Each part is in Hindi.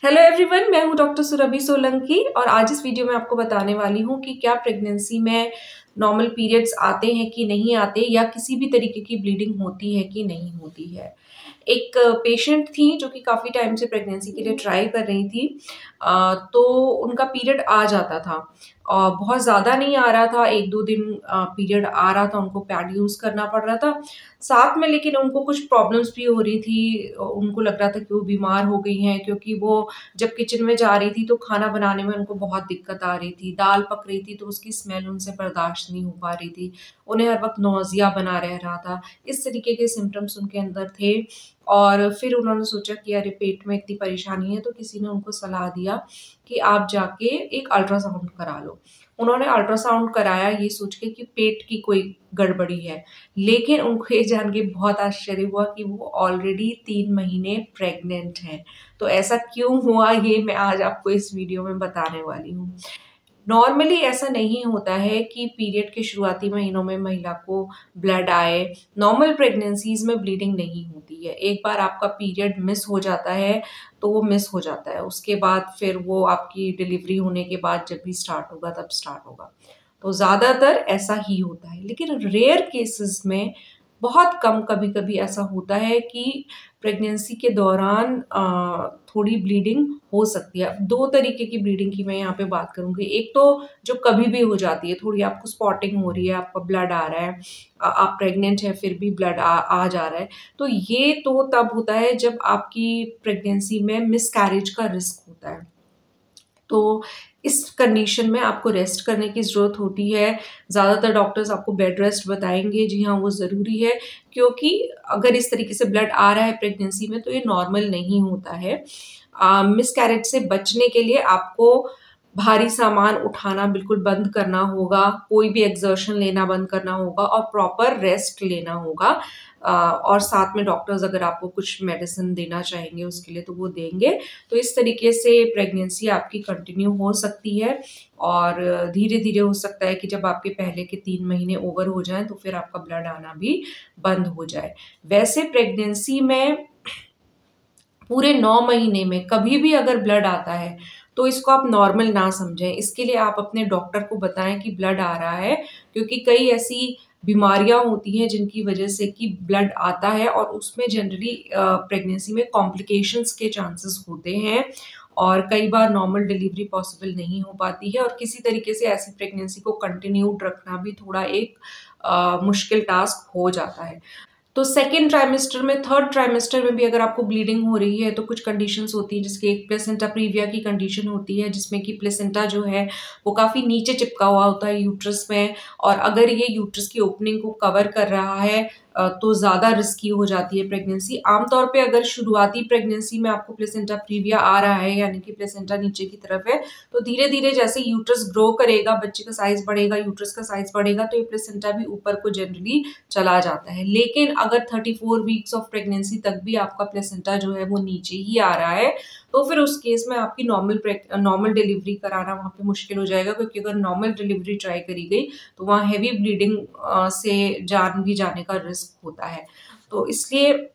हेलो एवरीवन, मैं हूं डॉक्टर सुरभि सोलंकी और आज इस वीडियो में आपको बताने वाली हूं कि क्या प्रेगनेंसी में नॉर्मल पीरियड्स आते हैं कि नहीं आते या किसी भी तरीके की ब्लीडिंग होती है कि नहीं होती है। एक पेशेंट थी जो कि काफ़ी टाइम से प्रेगनेंसी के लिए ट्राई कर रही थी। तो उनका पीरियड आ जाता था और बहुत ज़्यादा नहीं आ रहा था, 1-2 दिन पीरियड आ रहा था, उनको पैड यूज़ करना पड़ रहा था। साथ में लेकिन उनको कुछ प्रॉब्लम्स भी हो रही थी, उनको लग रहा था कि वो बीमार हो गई हैं क्योंकि वो जब किचन में जा रही थी तो खाना बनाने में उनको बहुत दिक्कत आ रही थी। दाल पक रही थी तो उसकी स्मेल उनसे बर्दाश्त नहीं हो पा रही थी। उन्हें हर वक़्त नौज़िया बना रह रहा था। इस तरीके के सिम्पटम्स उनके अंदर थे और फिर उन्होंने सोचा कि अरे पेट में इतनी परेशानी है, तो किसी ने उनको सलाह दिया कि आप जाके एक अल्ट्रासाउंड करा लो। उन्होंने अल्ट्रासाउंड कराया ये सोच के कि पेट की कोई गड़बड़ी है। लेकिन उनको ये जान के बहुत आश्चर्य हुआ कि वो ऑलरेडी 3 महीने प्रेग्नेंट हैं। तो ऐसा क्यों हुआ ये मैं आज आपको इस वीडियो में बताने वाली हूँ। नॉर्मली ऐसा नहीं होता है कि पीरियड के शुरुआती महीनों में महिला को ब्लड आए। नॉर्मल प्रेगनेंसीज़ में ब्लीडिंग नहीं होती है। एक बार आपका पीरियड मिस हो जाता है, तो वो मिस हो जाता है। उसके बाद फिर वो आपकी डिलीवरी होने के बाद जब भी स्टार्ट होगा तब स्टार्ट होगा। तो ज़्यादातर ऐसा ही होता है, लेकिन रेयर केसेस में बहुत कम कभी-कभी ऐसा होता है कि प्रेगनेंसी के दौरान थोड़ी ब्लीडिंग हो सकती है। अब 2 तरीके की ब्लीडिंग की मैं यहाँ पे बात करूँगी। एक तो जो कभी भी हो जाती है, थोड़ी आपको स्पॉटिंग हो रही है, आपका ब्लड आ रहा है, आप प्रेग्नेंट हैं फिर भी ब्लड आ जा रहा है। तो ये तो तब होता है जब आपकी प्रेगनेंसी में मिसकैरेज का रिस्क होता है। तो इस कंडीशन में आपको रेस्ट करने की ज़रूरत होती है। ज़्यादातर डॉक्टर्स आपको बेड रेस्ट बताएँगे, जी हाँ, वो ज़रूरी है क्योंकि अगर इस तरीके से ब्लड आ रहा है प्रेगनेंसी में तो ये नॉर्मल नहीं होता है। मिसकैरेज से बचने के लिए आपको भारी सामान उठाना बिल्कुल बंद करना होगा, कोई भी एक्सर्शन लेना बंद करना होगा और प्रॉपर रेस्ट लेना होगा। और साथ में डॉक्टर्स अगर आपको कुछ मेडिसिन देना चाहेंगे उसके लिए तो वो देंगे। तो इस तरीके से प्रेगनेंसी आपकी कंटिन्यू हो सकती है और धीरे-धीरे हो सकता है कि जब आपके पहले के 3 महीने ओवर हो जाएँ तो फिर आपका ब्लड आना भी बंद हो जाए। वैसे प्रेगनेंसी में पूरे 9 महीने में कभी भी अगर ब्लड आता है, तो इसको आप नॉर्मल ना समझें। इसके लिए आप अपने डॉक्टर को बताएँ कि ब्लड आ रहा है, क्योंकि कई ऐसी बीमारियाँ होती हैं जिनकी वजह से कि ब्लड आता है और उसमें जनरली प्रेगनेंसी में कॉम्प्लिकेशंस के चांसेस होते हैं और कई बार नॉर्मल डिलीवरी पॉसिबल नहीं हो पाती है और किसी तरीके से ऐसी प्रेगनेंसी को कंटिन्यूड रखना भी थोड़ा एक मुश्किल टास्क हो जाता है। तो सेकंड ट्राइमेस्टर में, थर्ड ट्राइमेस्टर में भी अगर आपको ब्लीडिंग हो रही है तो कुछ कंडीशंस होती हैं, जिसकी एक प्लेसेंटा प्रीविया की कंडीशन होती है जिसमें कि प्लेसेंटा जो है वो काफ़ी नीचे चिपका हुआ होता है यूट्रस में और अगर ये यूट्रस की ओपनिंग को कवर कर रहा है तो ज़्यादा रिस्की हो जाती है प्रेगनेंसी। आमतौर पे अगर शुरुआती प्रेगनेंसी में आपको प्लेसेंटा प्रीविया आ रहा है यानी कि प्लेसेंटा नीचे की तरफ है, तो धीरे-धीरे जैसे यूट्रस ग्रो करेगा, बच्चे का साइज़ बढ़ेगा, यूट्रस का साइज़ बढ़ेगा तो ये प्लेसेंटा भी ऊपर को जनरली चला जाता है। लेकिन अगर 34 वीक्स ऑफ प्रेगनेंसी तक भी आपका प्लेसेंटा जो है वो नीचे ही आ रहा है, तो फिर उस केस में आपकी नॉर्मल डिलीवरी कराना वहाँ पे मुश्किल हो जाएगा, क्योंकि अगर नॉर्मल डिलीवरी ट्राई करी गई, तो वहाँ हेवी ब्लीडिंग से जान भी जाने का रिस्क होता है। तो इसलिए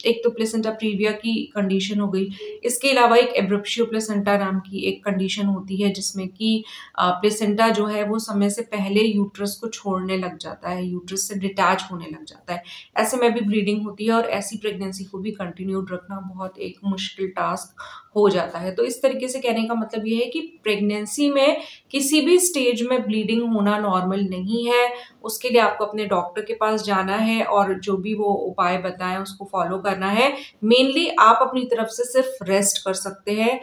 एक तो प्लेसेंटा प्रीविया की कंडीशन हो गई। इसके अलावा एक एब्रप्शियो प्लेसेंटा नाम की एक कंडीशन होती है जिसमें कि प्लेसेंटा जो है वो समय से पहले यूट्रस को छोड़ने लग जाता है, यूट्रस से डिटैच होने लग जाता है। ऐसे में भी ब्लीडिंग होती है और ऐसी प्रेगनेंसी को भी कंटिन्यूड रखना बहुत एक मुश्किल टास्क हो जाता है। तो इस तरीके से कहने का मतलब ये है कि प्रेगनेंसी में किसी भी स्टेज में ब्लीडिंग होना नॉर्मल नहीं है। उसके लिए आपको अपने डॉक्टर के पास जाना है और जो भी वो उपाय बताएँ उसको फॉलो करना है। मेनली आप अपनी तरफ से सिर्फ रेस्ट कर सकते हैं,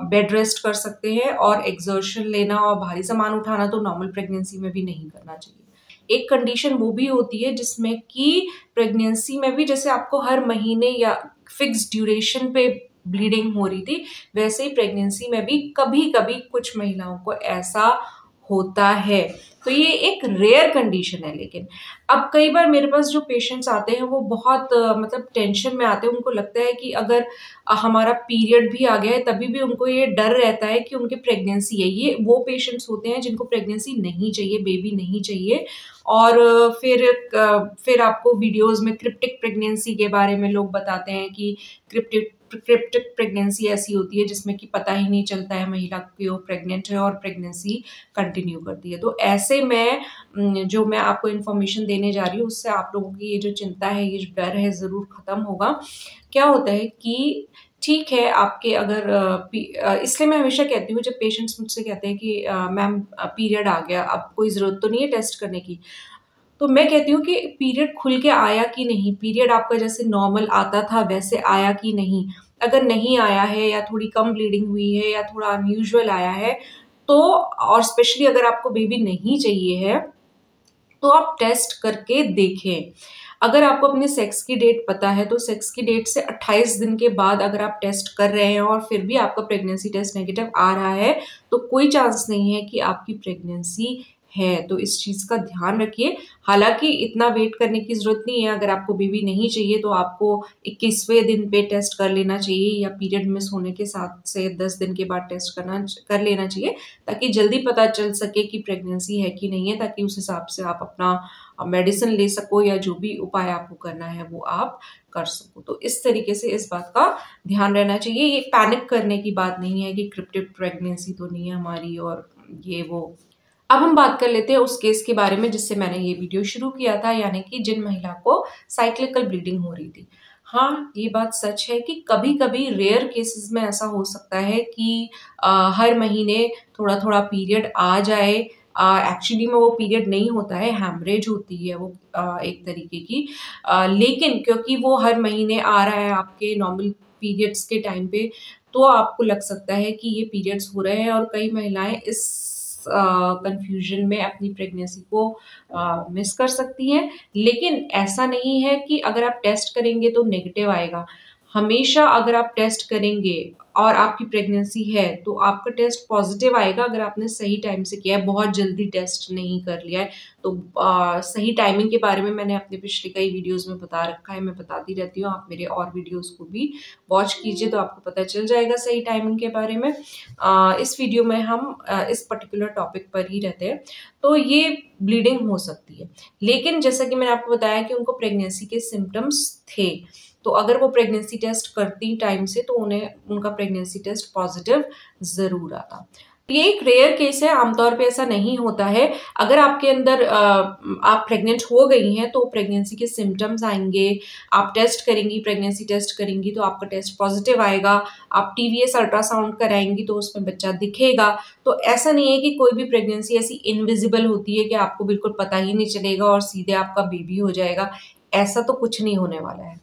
बेड रेस्ट कर सकते हैं और एक्सर्शन लेना और भारी सामान उठाना तो नॉर्मल प्रेगनेंसी में भी नहीं करना चाहिए। एक कंडीशन वो भी होती है जिसमें कि प्रेगनेंसी में भी जैसे आपको हर महीने या फिक्स ड्यूरेशन पे ब्लीडिंग हो रही थी, वैसे ही प्रेगनेंसी में भी कभी-कभी कुछ महिलाओं को ऐसा होता है। तो ये एक रेयर कंडीशन है। लेकिन अब कई बार मेरे पास जो पेशेंट्स आते हैं वो बहुत मतलब टेंशन में आते हैं। उनको लगता है कि अगर हमारा पीरियड भी आ गया है तभी भी उनको ये डर रहता है कि उनकी प्रेगनेंसी है। ये वो पेशेंट्स होते हैं जिनको प्रेगनेंसी नहीं चाहिए, बेबी नहीं चाहिए और फिर आपको वीडियोज़ में क्रिप्टिक प्रेगनेंसी के बारे में लोग बताते हैं कि क्रिप्टिक क्रिप्टिक प्रेगनेंसी ऐसी होती है जिसमें कि पता ही नहीं चलता है महिला कि वो प्रेग्नेंट है और प्रेगनेंसी कंटिन्यू करती है। तो ऐसे में जो मैं आपको इन्फॉर्मेशन देने जा रही हूँ उससे आप लोगों की ये जो चिंता है, ये जो डर है, ज़रूर ख़त्म होगा। क्या होता है कि ठीक है, आपके अगर इसलिए मैं हमेशा कहती हूँ जब पेशेंट्स मुझसे कहते हैं कि मैम पीरियड आ गया, अब कोई ज़रूरत तो नहीं है टेस्ट करने की। तो मैं कहती हूँ कि पीरियड खुल के आया कि नहीं, पीरियड आपका जैसे नॉर्मल आता था वैसे आया कि नहीं। अगर नहीं आया है या थोड़ी कम ब्लीडिंग हुई है या थोड़ा अनयूजुअल आया है, तो और स्पेशली अगर आपको बेबी नहीं चाहिए है, तो आप टेस्ट करके देखें। अगर आपको अपने सेक्स की डेट पता है तो सेक्स की डेट से 28 दिन के बाद अगर आप टेस्ट कर रहे हैं और फिर भी आपका प्रेगनेंसी टेस्ट नेगेटिव आ रहा है, तो कोई चांस नहीं है कि आपकी प्रेगनेंसी है। तो इस चीज़ का ध्यान रखिए। हालाँकि इतना वेट करने की ज़रूरत नहीं है, अगर आपको बेबी नहीं चाहिए तो आपको 21वें दिन पे टेस्ट कर लेना चाहिए या पीरियड मिस होने के 7 से 10 दिन के बाद टेस्ट कर लेना चाहिए, ताकि जल्दी पता चल सके कि प्रेगनेंसी है कि नहीं है, ताकि उस हिसाब से आप अपना मेडिसिन ले सको या जो भी उपाय आपको करना है वो आप कर सको। तो इस तरीके से इस बात का ध्यान रहना चाहिए। ये पैनिक करने की बात नहीं है कि क्रिप्टिक प्रेगनेंसी तो नहीं है हमारी और ये वो। अब हम बात कर लेते हैं उस केस के बारे में जिससे मैंने ये वीडियो शुरू किया था, यानी कि जिन महिला को साइक्लिकल ब्लीडिंग हो रही थी। हाँ, ये बात सच है कि कभी-कभी रेयर केसेस में ऐसा हो सकता है कि हर महीने थोड़ा-थोड़ा पीरियड आ जाए। एक्चुअली में वो पीरियड नहीं होता है, हैमरेज होती है वो एक तरीके की। लेकिन क्योंकि वो हर महीने आ रहा है आपके नॉर्मल पीरियड्स के टाइम पे, तो आपको लग सकता है कि ये पीरियड्स हो रहे हैं और कई महिलाएं इस कंफ्यूजन में अपनी प्रेगनेंसी को मिस कर सकती हैं। लेकिन ऐसा नहीं है कि अगर आप टेस्ट करेंगे तो नेगेटिव आएगा। हमेशा अगर आप टेस्ट करेंगे और आपकी प्रेगनेंसी है तो आपका टेस्ट पॉजिटिव आएगा अगर आपने सही टाइम से किया है, बहुत जल्दी टेस्ट नहीं कर लिया है। तो सही टाइमिंग के बारे में मैंने अपने पिछले कई वीडियोज़ में बता रखा है, मैं बताती रहती हूँ। आप मेरे और वीडियोज़ को भी वॉच कीजिए तो आपको पता चल जाएगा सही टाइमिंग के बारे में। इस वीडियो में हम इस पर्टिकुलर टॉपिक पर ही रहते हैं। तो ये ब्लीडिंग हो सकती है, लेकिन जैसा कि मैंने आपको बताया कि उनको प्रेगनेंसी के सिम्पटम्स थे, तो अगर वो प्रेगनेंसी टेस्ट करती टाइम से तो उन्हें उनका प्रेगनेंसी टेस्ट पॉजिटिव ज़रूर आता। ये एक रेयर केस है, आमतौर पे ऐसा नहीं होता है। अगर आपके अंदर आप प्रेग्नेंट हो गई हैं तो प्रेगनेंसी के सिम्पटम्स आएँगे, आप टेस्ट करेंगी, प्रेगनेंसी टेस्ट करेंगी तो आपका टेस्ट पॉजिटिव आएगा। आप टीवीएस अल्ट्रासाउंड कराएँगी तो उसमें बच्चा दिखेगा। तो ऐसा नहीं है कि कोई भी प्रेगनेंसी ऐसी इनविजिबल होती है कि आपको बिल्कुल पता ही नहीं चलेगा और सीधे आपका बेबी हो जाएगा, ऐसा तो कुछ नहीं होने वाला है।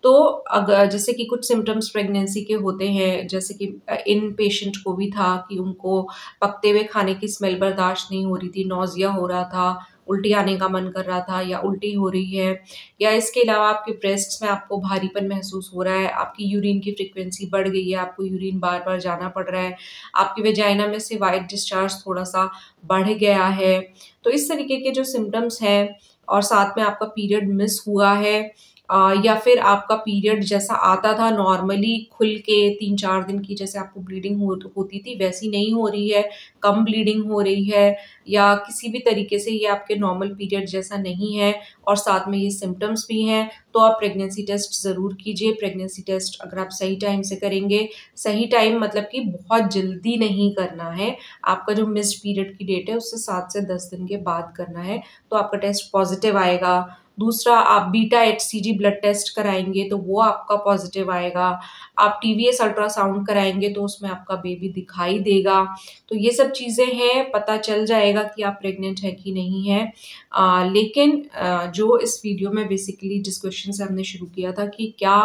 तो अगर जैसे कि कुछ सिम्पटम्स प्रेगनेंसी के होते हैं, जैसे कि इन पेशेंट को भी था कि उनको पकते हुए खाने की स्मेल बर्दाश्त नहीं हो रही थी, नौज़िया हो रहा था, उल्टी आने का मन कर रहा था या उल्टी हो रही है, या इसके अलावा आपके ब्रेस्ट्स में आपको भारीपन महसूस हो रहा है, आपकी यूरिन की फ्रीक्वेंसी बढ़ गई है, आपको यूरिन बार-बार जाना पड़ रहा है, आपकी वेजाइना में से व्हाइट डिस्चार्ज थोड़ा-सा बढ़ गया है। तो इस तरीके के जो सिम्पटम्स हैं और साथ में आपका पीरियड मिस हुआ है, या फिर आपका पीरियड जैसा आता था नॉर्मली खुल के 3-4 दिन की जैसे आपको ब्लीडिंग होती थी वैसी नहीं हो रही है, कम ब्लीडिंग हो रही है, या किसी भी तरीके से ये आपके नॉर्मल पीरियड जैसा नहीं है और साथ में ये सिम्पटम्स भी हैं, तो आप प्रेगनेंसी टेस्ट ज़रूर कीजिए। प्रेगनेंसी टेस्ट अगर आप सही टाइम से करेंगे, सही टाइम मतलब कि बहुत जल्दी नहीं करना है, आपका जो मिस्ड पीरियड की डेट है उससे 7 से 10 दिन के बाद करना है, तो आपका टेस्ट पॉजिटिव आएगा। दूसरा, आप बीटा एचसीजी ब्लड टेस्ट कराएँगे तो वो आपका पॉजिटिव आएगा। आप टीवीएस अल्ट्रासाउंड कराएँगे तो उसमें आपका बेबी दिखाई देगा। तो ये सब चीज़ें हैं, पता चल जाएगा कि आप प्रेग्नेंट हैं कि नहीं हैं। लेकिन जो इस वीडियो में बेसिकली जिस क्वेश्चन से हमने शुरू किया था कि क्या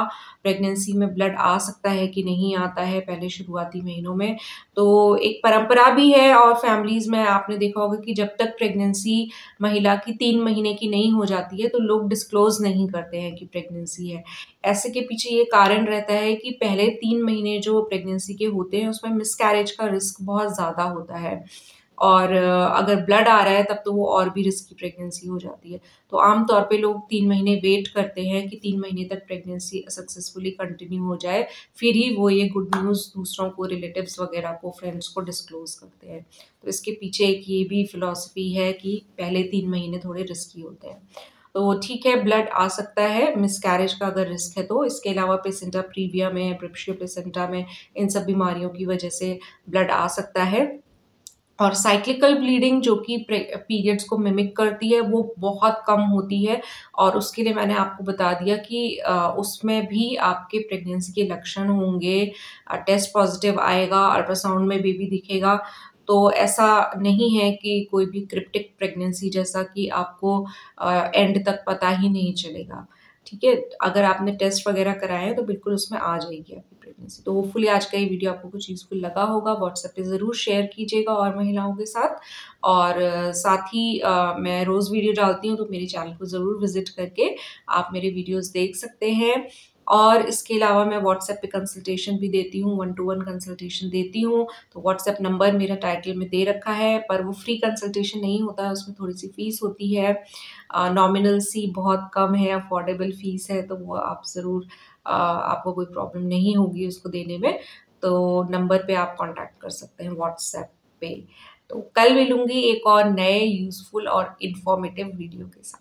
प्रेगनेंसी में ब्लड आ सकता है कि नहीं आता है पहले शुरुआती महीनों में, तो एक परंपरा भी है और फैमिलीज़ में आपने देखा होगा कि जब तक प्रेगनेंसी महिला की 3 महीने की नहीं हो जाती है तो लोग डिस्क्लोज़ नहीं करते हैं कि प्रेगनेंसी है। ऐसे के पीछे ये कारण रहता है कि पहले 3 महीने जो प्रेगनेंसी के होते हैं उसमें मिसकैरेज का रिस्क बहुत ज़्यादा होता है, और अगर ब्लड आ रहा है तब तो वो और भी रिस्की प्रेगनेंसी हो जाती है। तो आम तौर पे लोग 3 महीने वेट करते हैं कि 3 महीने तक प्रेगनेंसी सक्सेसफुली कंटिन्यू हो जाए, फिर ही वो ये गुड न्यूज़ दूसरों को, रिलेटिव्स वगैरह को, फ्रेंड्स को डिस्क्लोज़ करते हैं। तो इसके पीछे एक ये भी फिलॉसफी है कि पहले 3 महीने थोड़े रिस्की होते हैं। तो ठीक है, ब्लड आ सकता है मिसकैरेज का अगर रिस्क है तो। इसके अलावा प्लेसेंटा प्रीविया में, प्रेप्शियो प्लेसेंटा में, इन सब बीमारियों की वजह से ब्लड आ सकता है। और साइक्लिकल ब्लीडिंग जो कि पीरियड्स को मिमिक करती है वो बहुत कम होती है, और उसके लिए मैंने आपको बता दिया कि उसमें भी आपके प्रेगनेंसी के लक्षण होंगे, टेस्ट पॉजिटिव आएगा, अल्ट्रासाउंड में बेबी दिखेगा। तो ऐसा नहीं है कि कोई भी क्रिप्टिक प्रेगनेंसी जैसा कि आपको एंड तक पता ही नहीं चलेगा। ठीक है, अगर आपने टेस्ट वगैरह कराए हैं तो बिल्कुल उसमें आ जाएगी आपकी प्रेगनेंसी। तो होपफुली आज का ये वीडियो आपको कुछ यूजफुल लगा होगा। व्हाट्सएप पे ज़रूर शेयर कीजिएगा और महिलाओं के साथ। और साथ ही मैं रोज़ वीडियो डालती हूँ, तो मेरे चैनल को ज़रूर विजिट करके आप मेरे वीडियोस देख सकते हैं। और इसके अलावा मैं व्हाट्सएप पे कंसल्टेशन भी देती हूँ, 1-to-1 कंसल्टेशन देती हूँ। तो व्हाट्सएप नंबर मेरा टाइटल में दे रखा है, पर वो फ्री कंसल्टेशन नहीं होता है, उसमें थोड़ी सी फीस होती है। नॉमिनल सी बहुत कम है, अफोर्डेबल फीस है, तो वो आप ज़रूर आपको कोई प्रॉब्लम नहीं होगी उसको देने में। तो नंबर पे आप कांटेक्ट कर सकते हैं व्हाट्सएप पे। तो कल मिलूंगी एक और नए यूज़फुल और इन्फॉर्मेटिव वीडियो के साथ।